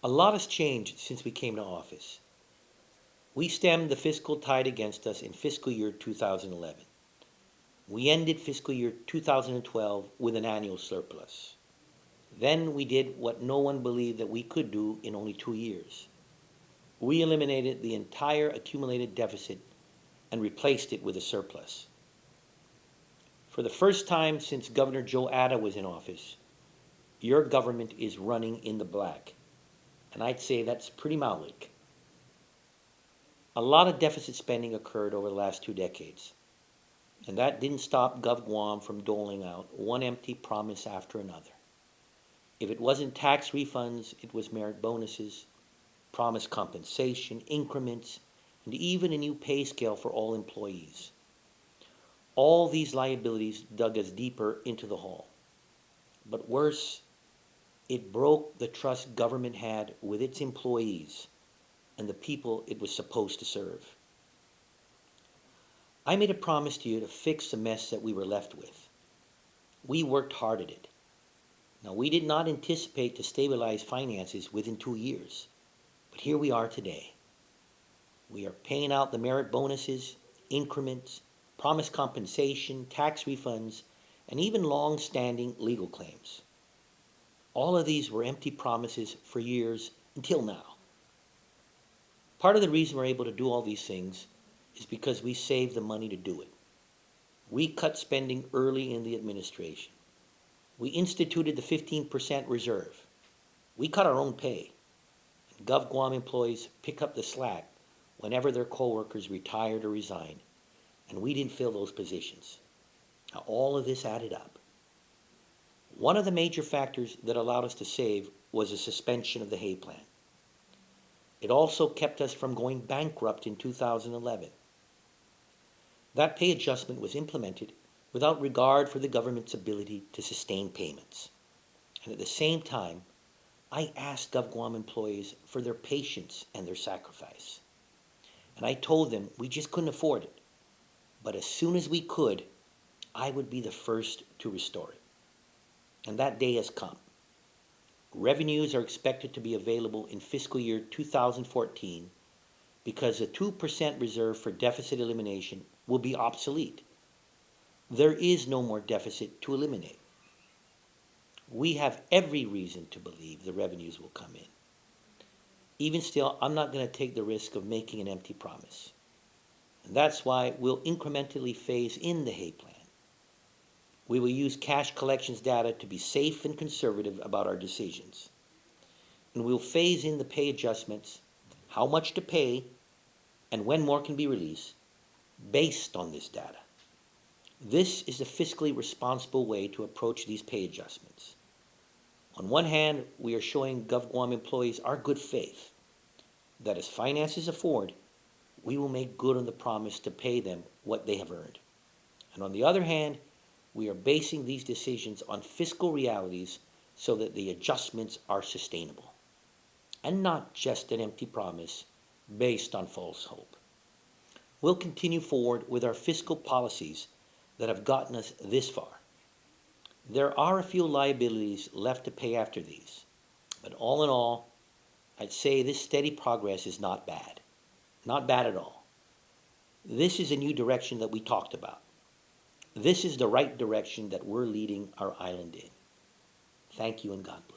A lot has changed since we came to office. We stemmed the fiscal tide against us in fiscal year 2011. We ended fiscal year 2012 with an annual surplus. Then we did what no one believed that we could do in only 2 years. We eliminated the entire accumulated deficit and replaced it with a surplus. For the first time since Governor Joe Ada was in office, your government is running in the black. And I'd say that's pretty maulic. A lot of deficit spending occurred over the last 2 decades, and that didn't stop GovGuam from doling out one empty promise after another. If it wasn't tax refunds, it was merit bonuses, promised compensation, increments, and even a new pay scale for all employees. All these liabilities dug us deeper into the hole. But worse, it broke the trust government had with its employees and the people it was supposed to serve. I made a promise to you to fix the mess that we were left with. We worked hard at it. Now, we did not anticipate to stabilize finances within 2 years, but here we are today. We are paying out the merit bonuses, increments, promised compensation, tax refunds, and even long-standing legal claims. All of these were empty promises for years until now. Part of the reason we're able to do all these things is because we saved the money to do it. We cut spending early in the administration. We instituted the 15% reserve. We cut our own pay. And GovGuam employees pick up the slack whenever their coworkers retired or resigned, and we didn't fill those positions. Now, all of this added up. One of the major factors that allowed us to save was the suspension of the Hay Plan. It also kept us from going bankrupt in 2011. That pay adjustment was implemented without regard for the government's ability to sustain payments. And at the same time, I asked GovGuam employees for their patience and their sacrifice. And I told them we just couldn't afford it. But as soon as we could, I would be the first to restore it. And that day has come. Revenues are expected to be available in fiscal year 2014 because the 2% reserve for deficit elimination will be obsolete. There is no more deficit to eliminate. We have every reason to believe the revenues will come in. Even still, I'm not going to take the risk of making an empty promise. And that's why we'll incrementally phase in the Hay Plan. We will use cash collections data to be safe and conservative about our decisions. And we'll phase in the pay adjustments, how much to pay, and when more can be released, based on this data. This is a fiscally responsible way to approach these pay adjustments. On one hand, we are showing GovGuam employees our good faith that as finances afford, we will make good on the promise to pay them what they have earned. And on the other hand, we are basing these decisions on fiscal realities so that the adjustments are sustainable and not just an empty promise based on false hope. We'll continue forward with our fiscal policies that have gotten us this far. There are a few liabilities left to pay after these, but all in all, I'd say this steady progress is not bad. Not bad at all. This is a new direction that we talked about. This is the right direction that we're leading our island in. Thank you and God bless.